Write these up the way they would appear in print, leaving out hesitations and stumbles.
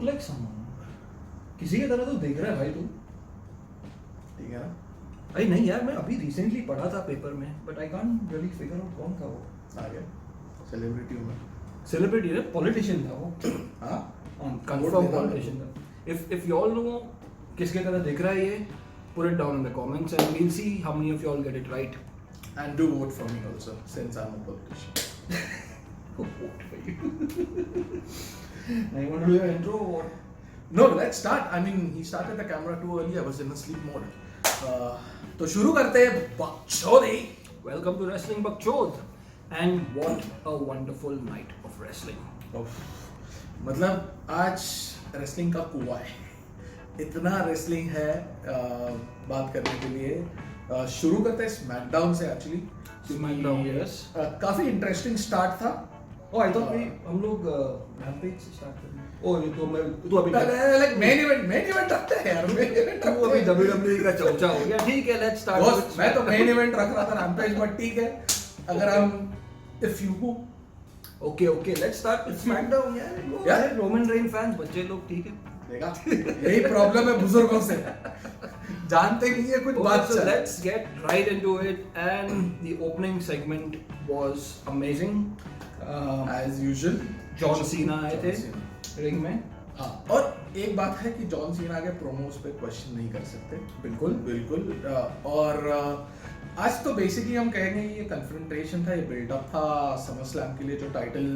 like someone. किसी की तरह तो देख रहा है भाई तू. ठीक है ना? अरे नहीं यार, मैं अभी रिसेंटली पढ़ा था पेपर में, but I can't really figure out कौन था वो. आगे सेलिब्रिटी हूँ मैं. सेलिब्रिटी है, पॉलिटिशियन था वो. हाँ कंफर्म पॉलिटिशियन था. इफ यू ऑल नो किसके तरह दिख रहा है ये, put it down in the comments and we'll see how many of you all get it right. and do vote for me also since I'm a politician. Vote for you. Now you want to do your intro or what? No, let's start. I mean, he started the camera too early. I was in a sleep mode. तो शुरू करते हैं बकचोदी. Welcome to Wrestling Bakchod. And what a wonderful night of wrestling. मतलब आज wrestling का कुआं है. इतना रेसलिंग है बात करने के लिए. शुरू करते हैं स्मैकडाउन से एक्चुअली. SmackDown, yes. काफी इंटरेस्टिंग स्टार्ट था. Oh, I thought हम लोग Rampage से start करें. Oh, ये तो मैं तू अभी लाइक मेन इवेंट रखते हैं यार. मेन इवेंट तू अभी WWE का चमचा हो गया. ठीक है, let's start. बॉस मैं तो मेन इवेंट रख रहा था रैम्पेज, बट ठीक है अगर हम if you Okay, let's start with SmackDown यार. यार Roman Reigns fans बच्चे लोग ठीक है. देखा, यही प्रॉब्लम है बुजुर्गों से, जानते नहीं है कुछ बात. So let's get right into it, and the opening segment was amazing. As usual John Cena आए थे रिंग में. हाँ, और एक बात है कि जॉन सीना के प्रोमोस पे क्वेश्चन नहीं कर सकते. बिल्कुल. और आज तो बेसिकली हम कहेंगे ये कन्फ्रंटेशन था, ये बिल्डअप था समर स्लैम के लिए जो टाइटल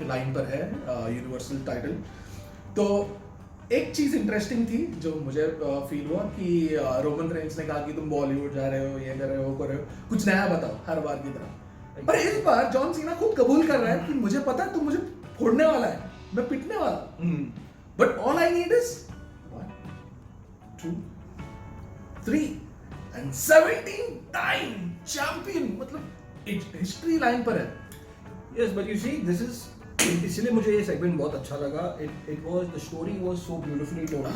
लाइन पर है, यूनिवर्सल टाइटल. तो एक चीज इंटरेस्टिंग थी जो मुझे फील हुआ कि रोमन रेंस ने कहा कि तुम बॉलीवुड जा रहे हो, ये कर रहे हो, कर रहे हो, कुछ नया बताओ हर बार की तरह. पर इस बार जॉन सीना खुद कबूल कर रहा है कि मुझे पता है तुम मुझे फोड़ने वाला है, मैं पिटने वाला. But all I need is 1 2 3 and 17 time champion. मतलब हिस्ट्री लाइन पर है. Yes, but you see, this is इसलिए मुझे ये सेगमेंट बहुत अच्छा लगा. It was the story was so beautifully told.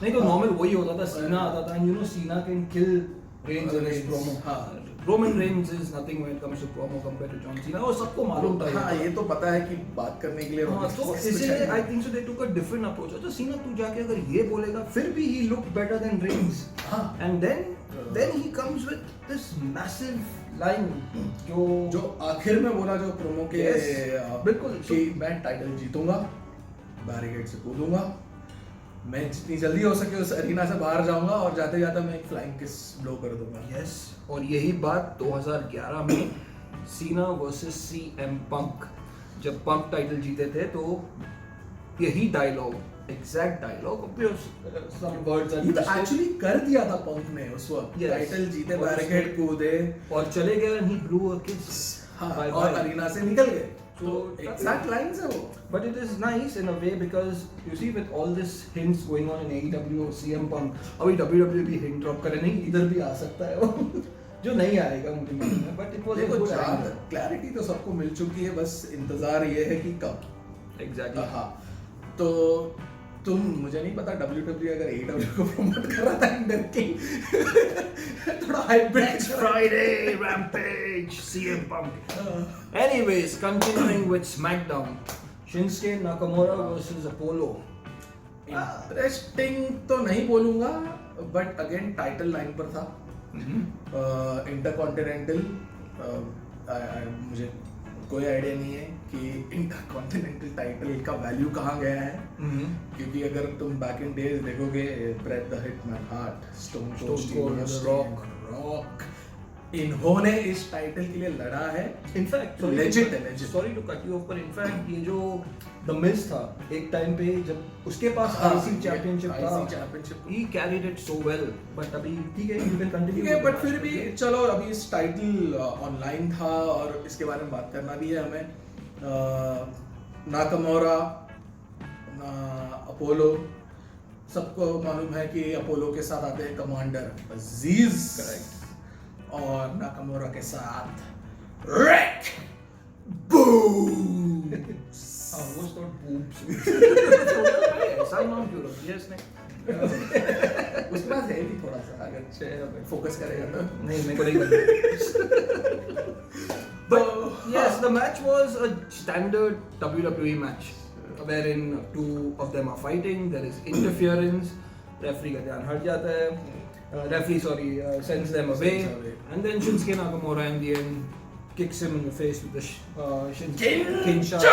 नहीं तो नॉर्मल वही होता था, सीना आता था and you know सीना can kill Reigns in his promo. Roman Reigns is nothing when it comes to promo compared to John Cena. और सबको मालूम था. हाँ, ये तो पता है कि बात करने के लिए. हाँ, तो इसलिए I think so they took a different approach. तो सीना तू जाके अगर ये बोलेगा, फिर भी he looked better than Reigns. हाँ. And then he comes with this massive line जो आखिर में बोला जो प्रोमो के. बिल्कुल कि मैं टाइटल जीतूंगा, बैरिकेड से कूदूंगा, मैं जितनी जल्दी हो सके उस अरीना से बाहर जाऊंगा और जाते जाते मैं एक फ्लाइंग किस ब्लो कर दूंगा. यस, और यही बात 2011 में सीना वर्सेस CM पंक, जब पंक टाइटल जीते थे तो यही dialogue, exact dialogue, some words are actually कर दिया था पंक ने उस वक्त. टाइटल जीते, बैरिकेड कूदे और चले गए and he blew a kiss. हाँ, और अरीना से निकल गए. So exact lines है वो. But it is nice in a way because you see with all this hints going on in AEW, CM Punk, अभी WWE भी hint drop करे, नहीं इधर भी आ सकता है वो जो नहीं आएगा मुझे मालूम है. But it was a good idea. Clarity तो सबको मिल चुकी है, बस इंतजार ये है कि कब. Exactly. हाँ, तो तुम मुझे नहीं पता WWE अगर AEW को प्रमोट कर रहा था इंडर किंग थोड़ा hybrid. Next Friday, Rampage, CM Punk. Anyways, continuing with SmackDown, Shinsuke Nakamura versus Apollo. Interesting तो नहीं बोलूंगा, बट अगेन टाइटल लाइन पर था. इंटरकॉन्टिनेंटल. मुझे कोई आइडिया नहीं है कि इंटरकॉन्टिनेंटल टाइटल का वैल्यू कहाँ गया है. क्योंकि अगर तुम बैक इन डेज देखोगे, Bret the Hitman Hart, Stone Cold, Rock, इन्होंने इस टाइटल के लिए लड़ा है. In fact legit. Sorry to cut you off, पर इनफैक्ट ये जो द मिज था एक टाइम पे जब उसके पास IC चैंपियनशिप था, he carried it so well. But अभी ठीक है, you can continue. ठीक है, बट फिर भी चलो, अभी इस टाइटल ऑनलाइन था और इसके बारे में बात करना भी है हमें. नाकामोरा, अपोलो, सबको मालूम है कि अपोलो के साथ आते हैं कमांडर अजीज. करेक्ट. और नाकामोरा के साथ रिक बूम. almost not boobs. ऐसा नाम क्यों रख दिया इसने? उसके पास है भी थोड़ा सा, अगर फोकस करेगा तो. नहीं, मेरे को नहीं लगता. But yes, the match was a standard WWE match. wherein two of them are fighting. There is interference. Referee का ध्यान हट जाता है. Referee sends them away. And then Shinsuke Nakamura in the end kicks him in the face with the Kinshasa.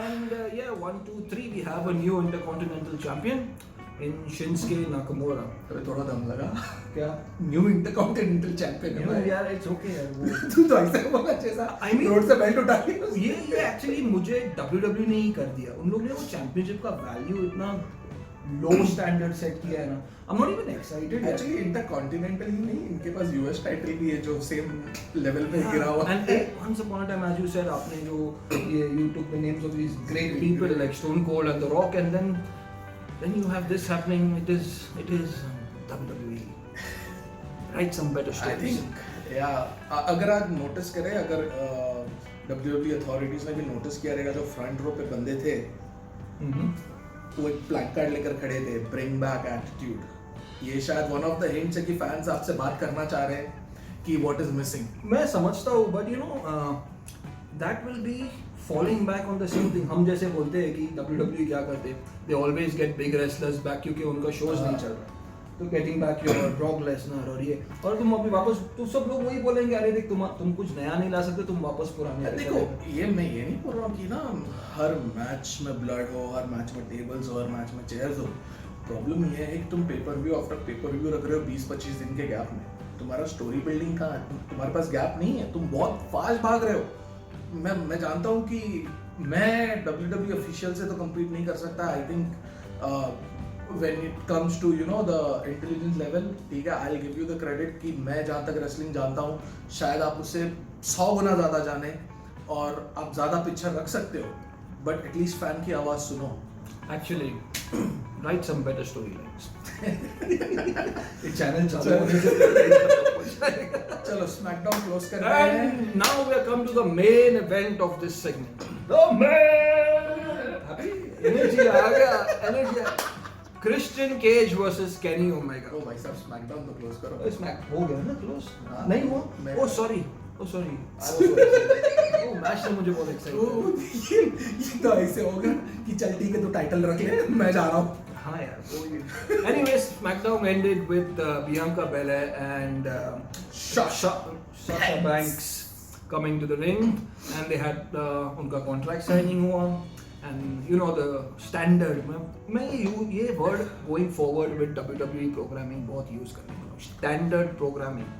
And 1, 2, 3 we have a new Intercontinental Champion in Shinsuke Nakamura. अबे थोड़ा दम लगा. क्या? न्यू इंटरकॉन्टिनेंटल चैंपियन है भाई. यार it's okay यार. तू तो ऐसे बोला जैसा I mean, रोड से बेल्ट उठा के. ये एक्चुअली मुझे WWE ने ही कर दिया. उन लोग ने वो चैंपियनशिप का वैल्यू इतना लो स्टैंडर्ड सेट किया है ना. I'm not even excited. Actually intercontinental ही नहीं, इनके पास यूएस टाइटल भी है जो सेम लेवल पे गिरा हुआ. And once upon a time, as you said, आपने जो ये you took the names of these great people like Stone Cold and The Rock, and then you have this happening. It is WWE. Write some better I stories. think अगर आज notice करें, अगर WWE authorities ने भी notice किया रहेगा, जो front row पे बंदे थे वो एक प्लैक कार्ड लेकर खड़े थे, ब्रिंग बैक एटीट्यूड. ये शायद वन ऑफ द हिंट्स है कि फैंस आपसे बात करना चाह रहे हैं कि व्हाट इज मिसिंग. मैं समझता हूँ, but you know that will be falling back on the same thing. हम जैसे बोलते हैं कि WWE क्या करते, they always get big wrestlers back क्योंकि उनका shows नहीं चल रहा. तो getting back your Brock Lesnar और ये, और तुम अभी वापस, तो सब लोग वही बोलेंगे, अरे देख तुम कुछ नया नहीं ला सकते, तुम वापस पुराने. देखो ये मैं ये नहीं बोल रहा हूँ कि ना हर मैच में ब्लड हो, हर मैच में टेबल्स हो, हर मैच में चेयर्स हो. प्रॉब्लम ये है कि तुम pay per view after pay per view रख रहे हो 20-25 दिन के गैप में. तुम्हारा स्टोरी बिल्डिंग कहाँ है? तुम्हारे पास गैप नहीं है, तुम बहुत फास्ट भाग रहे हो. मैं जानता हूँ कि मैं WWE ऑफिशियल से तो कम्पीट नहीं कर सकता. I think when it comes to the intelligence level, ठीक है, I'll give you the credit कि मैं जहाँ तक रेसलिंग जानता हूँ शायद आप उससे 100 गुना ज़्यादा जाने और आप ज़्यादा पिक्चर रख सकते हो, बट एटलीस्ट फैन की आवाज़ सुनो. Actually, write some better storylines. ये चैनल चलो स्मैकडाउन क्लोज करते हैं. And now we have come to the main event of this segment. The main. Happy? Energy आ गया. Energy. Christian Cage versus Kenny Omega. ओ भाई साहब स्मैकडाउन तो close करो. Smack हो गया ना क्लोज? हाँ. नहीं हुआ? मैं- Oh sorry. वो मैच ने मुझे बहुत एक्साइटेड. ये तो ऐसे होगा कि चल ठीक है तो टाइटल रख ले, मैं जा रहा हूँ. हाँ यार, कोई. Anyways, SmackDown ended with Bianca Belair and Sasha Banks coming to the ring, and they had उनका contract signing हुआ. And you know the standard, मैं ये word going forward with WWE programming बहुत use करने वाला हूँ. Standard programming.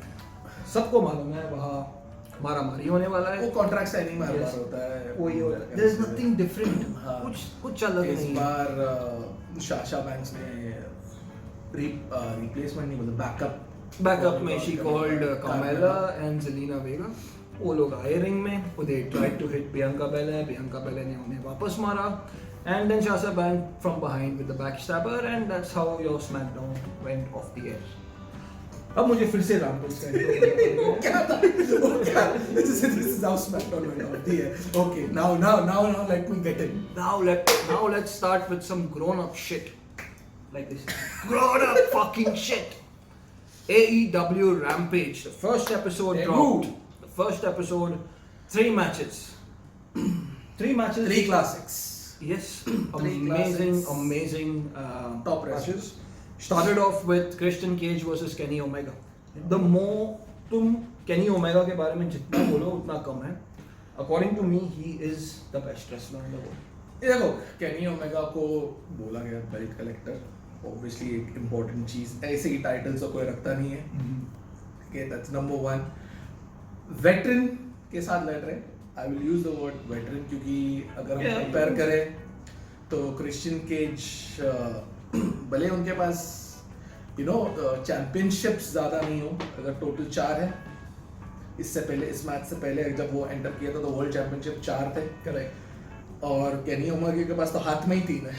सबको मालूम है वहाँ मारामारी होने वाला है. वो कॉन्ट्रैक्ट साइनिंग में हर बार होता है. वही होता है. There is nothing different. हाँ. कुछ अलग नहीं. इस बार शाशा बैंक्स ने रिप्लेसमेंट नहीं मतलब बैकअप में she called Carmella and Zelina Vega. वो लोग आए रिंग में, they tried to hit Bianca Belair ने उन्हें वापस मारा, and then Sasha Banks from behind with the backstabber, and that's how your SmackDown went off the air. अब मुझे फिर से रामपुर का क्या था? This is how SmackDown went off the air. Okay, now let me get in. Now let's start with some grown-up shit. Like this. Grown-up fucking shit. AEW Rampage. The first episode dropped. The first episode, 3 matches. 3 matches. 3 classics. Yes. Three Amazing top matches. Started off with Christian Cage versus Kenny Omega. The more तुम Kenny Omega के बारे में जितना बोलो उतना कम है. According to me, he is the best wrestler in the world. ये देखो, Kenny Omega को बोला गया बेल्ट कलेक्टर. Obviously एक important चीज, ऐसे ही टाइटल्स तो कोई रखता नहीं है. Okay, that's number 1. वेटरन के साथ लड़ रहे. I will use the word veteran क्योंकि अगर हम कंपेयर करें तो क्रिश्चियन केज भले उनके पास चैंपियनशिप्स ज़्यादा नहीं हो, अगर टोटल 4 है. इससे पहले इस मैच से पहले जब वो एंटर किया था तो वर्ल्ड चैंपियनशिप 4 थे. करेक्ट. और केनी ओमेगा के पास तो हाथ में ही 3 है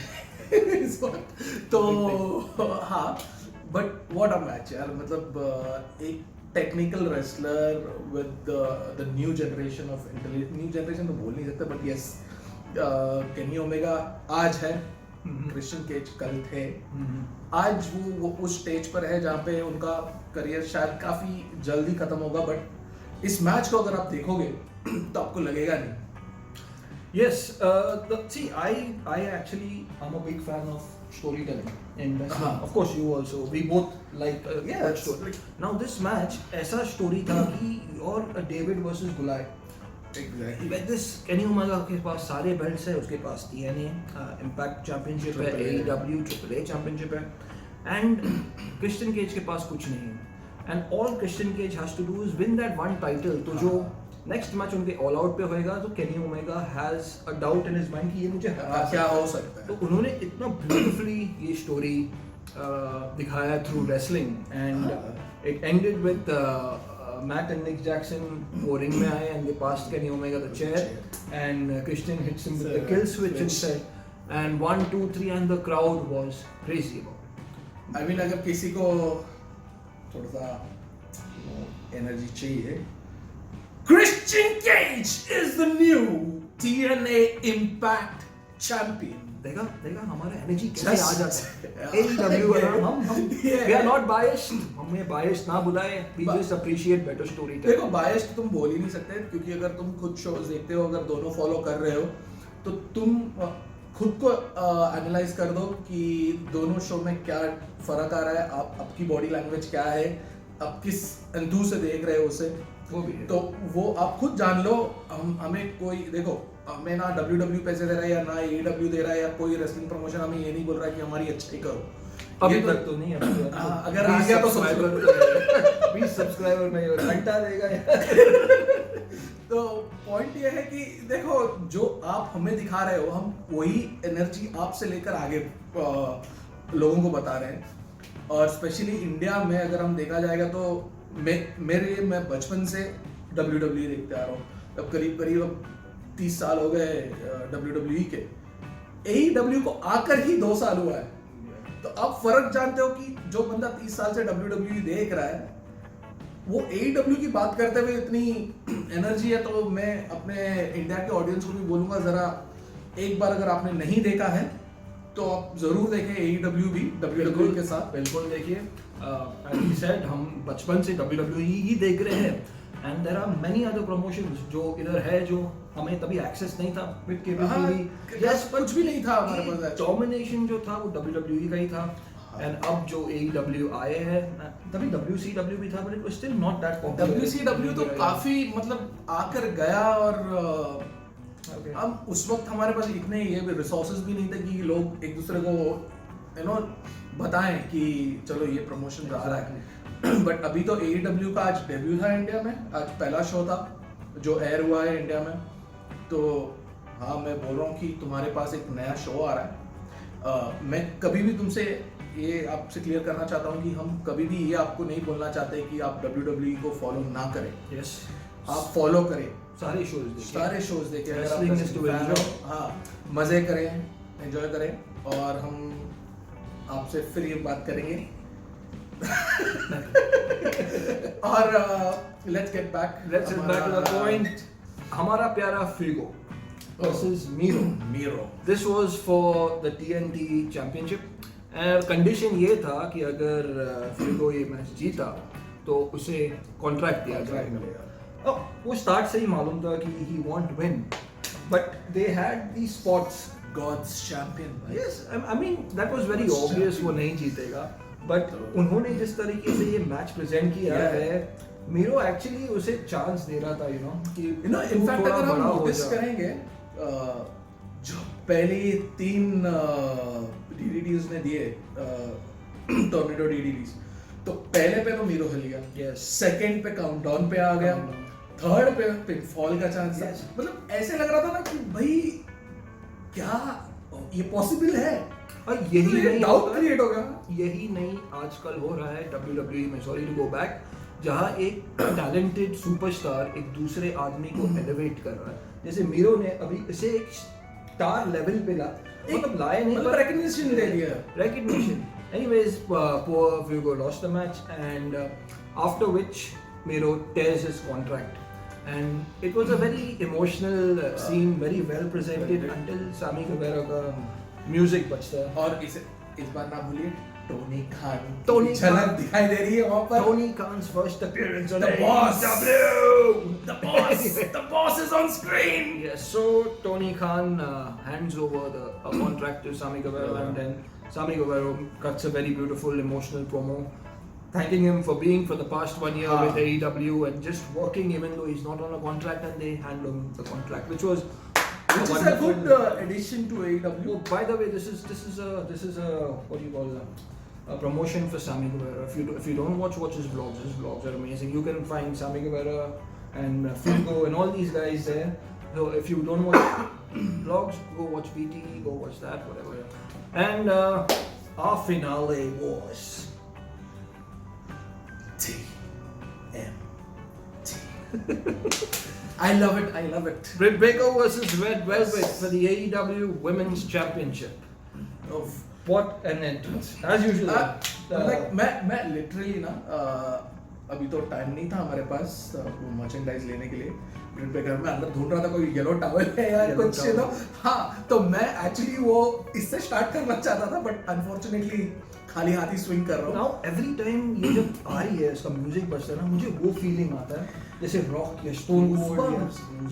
इस वक्त. तो हाँ, बट व्हाट अ मैच यार. मतलब एक technical wrestler with the new generation of new generation तो बोल नहीं सकते, बट यस, केनी ओमेगा आज है, क्रिश्चियन केज कल थे. आज वो उस स्टेज पर है जहाँ पे उनका करियर शायद काफी जल्दी खत्म होगा. बट इस मैच को अगर आप देखोगे तो आपको लगेगा नहीं. Yes, see, I actually am a big fan of storytelling in wrestling. Uh-huh. Of course, you also. We both like Yeah, that it's story. like- Now this match, ऐसा story था कि और David versus Goliath. Exactly. Like this, Kenny Omega के पास सारे belts है, उसके पास TNA, Impact Championship है, AAA. AEW, AAA Championship है, and Christian Cage के पास कुछ नहीं है. And all Christian Cage has to do is win that one title. तो जो नेक्स्ट मैच उनके ऑल आउट पे होएगा तो Kenny Omega has a doubt in his mind कि ये मुझे हरा क्या सकता है. हो सकता है. तो उन्होंने इतना ब्यूटीफुली ये स्टोरी दिखाया through wrestling and it ended with Matt and Nick Jackson वो रिंग में आए and they passed Kenny Omega the chair and Christian hits him with the kill switch instead and 1 2 3 and the crowd was crazy about. I mean अगर किसी को थोड़ा सा energy चाहिए, Christian Cage is the new TNA Impact Champion. देखा हमारा energy कैसे आ Just- जाता है. AEW वाला हम Yeah. we are not biased. हमें biased ना बुलाए. We But- just appreciate better storytelling. देखो बायस तुम बोल ही नहीं सकते, क्योंकि अगर तुम खुद शोज देखते हो, अगर दोनों फॉलो कर रहे हो, तो तुम खुद को एनालाइज कर दो कि दोनों शो में क्या फर्क आ रहा है, आपकी बॉडी लैंग्वेज क्या है, आप किस अंतु से देख रहे हो उसे. वो भी है. तो वो आप खुद जान लो. हमें कोई देखो, हमें ना WWE पैसे दे रहा है या ना AEW दे रहा है या कोई रेसलिंग प्रमोशन हमें ये नहीं बोल रहा है कि हमारी अच्छाई करो. अभी ये तक तो नहीं. अभी तो हाँ, अगर आ गया तो सब्सक्राइबर 20 सब्सक्राइबर नहीं हो घंटा देगा यार. तो पॉइंट ये है कि देखो, जो आप हमें दिखा रहे हो, हम वही एनर्जी आपसे लेकर आगे लोगों को बता रहे हैं. और स्पेशली इंडिया में अगर हम देखा जाएगा तो मैं बचपन से WWE देखते आ रहा हूँ. अब करीब 30 साल हो गए WWE के. AEW को आकर ही 2 साल हुआ है. तो आप फर्क जानते हो कि जो बंदा 30 साल से WWE देख रहा है, वो AEW की बात करते हुए इतनी एनर्जी है. तो मैं अपने इंडिया के ऑडियंस को भी बोलूंगा, जरा एक बार अगर आपने नहीं देखा है तो आप जरूर देखें AEW भी WWE के साथ. बिल्कुल देखिए. as he said, हम बचपन से WWE ही देख रहे हैं. And there are many other promotions जो इधर है जो हमें तभी एक्सेस नहीं था विद केबल हाँ, टीवी. yes, कुछ भी नहीं था हमारे पास actually. डोमिनेशन जो था वो WWE का ही था. एंड अब जो AEW आए हैं, तभी WCW भी था, but it was still not that popular. WCW तो काफी मतलब आकर गया. और हम उस वक्त हमारे पास इतने ये रिसोर्सेज भी नहीं थे कि लोग एक दूसरे को बताएं कि चलो ये प्रमोशन आ रहा है. बट अभी तो AEW का आज डेब्यू था इंडिया में. आज पहला शो था जो एयर हुआ है इंडिया में. तो हाँ, मैं बोल रहा हूँ कि तुम्हारे पास एक नया शो आ रहा है. मैं कभी भी तुमसे ये आपसे क्लियर करना चाहता हूँ कि हम कभी भी ये आपको नहीं बोलना चाहते कि आप WWE को फॉलो ना करें. यस, आप फॉलो करें, सारे शोज देखिए. सारे शोज देखें. अगर आप Wrestling is to fan enjoy. हो, हाँ, मजे करें, एंजॉय करें. और हम आपसे फिर ये बात करेंगे. और let's get back. Let's get back to the point. हमारा प्यारा Figo versus Miro. Miro. This was for the TNT Championship. Condition ये था कि अगर Figo ये मैच जीता तो उसे कॉन्ट्रैक्ट दिया जाएगा. वो स्टार्ट से ही मालूम था कि he won't win, but they had these spots. God's champion. Yes, I mean that was very obvious वो नहीं जीतेगा, but उन्होंने जिस तरीके से ये मैच प्रेजेंट किया है, मीरो एक्चुअली उसे चांस दे रहा था, कि इनफैक्ट अगर हम नोटिस करेंगे, जो पहली 3 DDTs ने दिए, टॉर्नेडो DDTs, तो पहले पे तो मीरो हिल गया. Yes. सेकंड पे काउंटडाउन पे आ गया. थर्ड पे पिनफॉल का चांस था. Yes. मतलब ऐसे लग रहा था ना कि भाई क्या ये पॉसिबल है. और यही नहीं डाउट क्रिएट हो गया. यही नहीं आजकल हो रहा है WWE में, सॉरी टू गो बैक, जहाँ एक टैलेंटेड सुपरस्टार एक दूसरे आदमी को एलिवेट कर रहा है. जैसे मीरो ने अभी इसे एक स्टार लेवल पे मतलब लाया नहीं, मतलब recognition दे दिया. Recognition. Anyways, poor Figo lost the match, and after which Miro tears his contract. And it was a very emotional scene, very well presented until Sami Guevara का music बजता है. और इस बार ना भूलिए टोनी खान. टोनी झलक खान. दिखाई दे रही है वहाँ पर. Tony Khan's first appearance on The boss. AEW. The boss. The boss is on screen. Yes, so Tony Khan hands over the contract to Sammy Guevara, and then Sammy Guevara cuts a very beautiful emotional promo, thanking him for being for the past 1 year with AEW and just working even though he's not on a contract, and they hand him the contract, which is a good addition to AEW. Oh, by the way, this is a what do you call a promotion for Sammy Guevara. If you don't watch his vlogs are amazing. You can find Sammy Guevara and Figo and all these guys there. So if you don't watch vlogs, go watch BT, go watch that, whatever. And our finale was TMT. I love it. Britt Baker versus Red Velvet for the AEW Women's Championship. Of What an entrance, as usual. like मैं literally ना अभी तो time नहीं था हमारे पास merchandise लेने के लिए. ब्रिट बेकर में अंदर ढूंढ रहा था कोई येलो टॉवल है या कुछ तो हाँ, तो मैं एक्चुअली वो इससे स्टार्ट करना चाहता था, बट अनफॉर्चुनेटली खाली हाथ ही स्विंग कर रहा हूँ. नाउ एवरी टाइम ये जब आ रही है इसका म्यूजिक बजता है ना, मुझे वो फीलिंग आता है जैसे रॉक या स्टोन कोल्ड.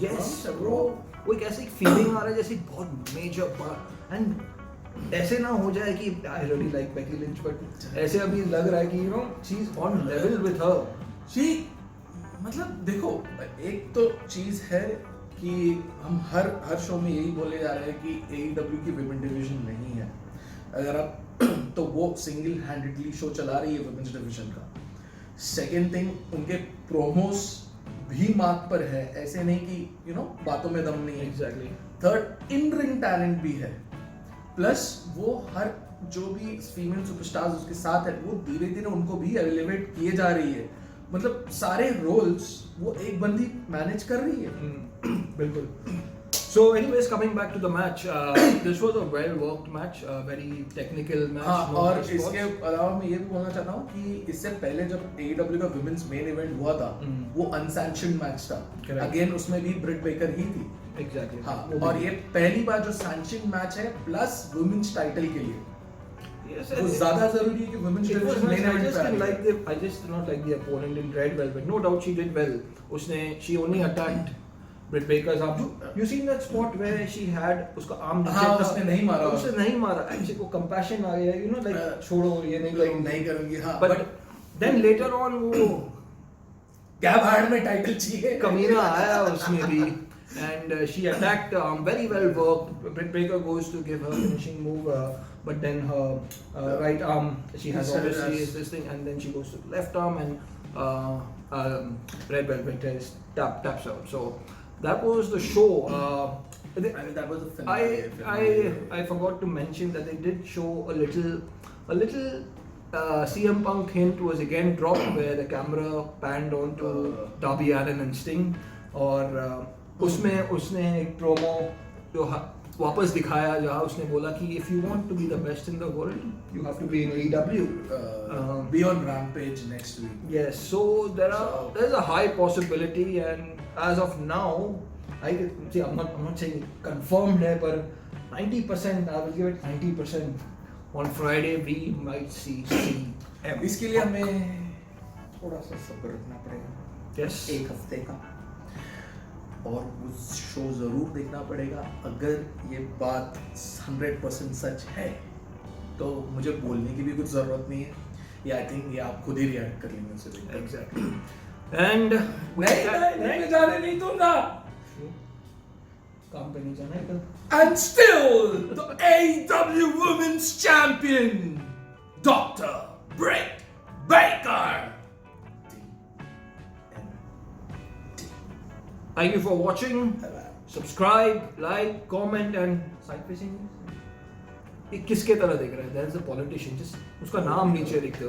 यस ब्रो, वो एक ऐसी फीलिंग आ रहा है जैसे बहुत मेजर, एंड ऐसे ना हो जाए कि I really like Becky Lynch, but ऐसे अभी लग रहा है कि you know she is on level with her. She मतलब देखो, एक तो चीज है कि हम हर शो में यही बोले जा रहे हैं कि AEW की विमेन डिवीजन नहीं है. अगर आप तो वो सिंगल हैंडेडली शो चला रही है विमेन्स डिवीजन का. सेकेंड थिंग, उनके प्रोमोस भी मार्क पर है, ऐसे नहीं कि यू नो बातों में दम नहीं है. Exactly. Third, in ring talent भी है, प्लस वो हर जो भी फीमेल सुपरस्टार्स उसके साथ है वो धीरे धीरे उनको भी एलिवेट किए जा रही है. मतलब सारे रोल्स वो एक बंदी मैनेज कर रही है. बिल्कुल. So anyways, coming back to the match, this was a well worked match, a very technical match. हाँ, और इसके अलावा मैं ये भी बोलना चाहता हूँ कि इससे पहले जब AEW का विमेंस मेन इवेंट हुआ था, वो अनसैंक्शन्ड मैच था. अगेन उसमें भी ब्रिट बेकर ही थी. Exactly. हाँ, और ये पहली बार जो सैंक्शन्ड मैच है प्लस वुमेन्स टाइटल के लिए. Yes, वो ज्यादा जरूरी है कि women's division main I event just पे didn't आए. like the, I just did not like the opponent in Red Velvet. No doubt she did well. she only attacked Britt Baker's arm. You seen that spot where she had उसका arm नीचे हाँ, था? उसने नहीं मारा. उसने नहीं मारा. Actually को compassion आ गया, you know, like छोड़ो ये नहीं करूँगी. नहीं करूँगी. हाँ, But then later on वो क्या भाड़ में टाइटल चाहिए. कमीना आया उसमें भी, and she attacked very well worked. Britt Baker goes to give her finishing move, but then her right arm, she has obviously is this thing, and then she goes to the left arm, and Red Velvet taps out. So that was the show. That was a finale. I forgot to mention that they did show a little CM Punk hint was again dropped where the camera panned on to Darby Allin and Sting, और उसमें उसने एक promo जो वापस दिखाया जहाँ उसने बोला कि if you want to be the best in the world, you have to be in AEW. Be on Rampage next week. Yes, so there's a high possibility, and as of now, I'm not saying confirmed है, पर 90% I will give it 90%. On Friday we might see CM. इसके लिए हमें थोड़ा सा सब्र रखना पड़ेगा. Yes. एक हफ्ते का, और उस शो जरूर देखना पड़ेगा. अगर ये बात 100% सच है तो मुझे बोलने की भी कुछ जरूरत नहीं है. या आई थिंक ये आप खुद ही रिएक्ट कर लेंगे उसे. Exactly. And मैं जाने नहीं दूंगा. काम पे नहीं जाना है कल. And still the AEW Women's Champion, Dr. Britt Baker. Thank you for watching. Subscribe, like, comment, and side facing. ये किसके तरह देख रहा है? There is a politician. Just उसका नाम नीचे लिख दो.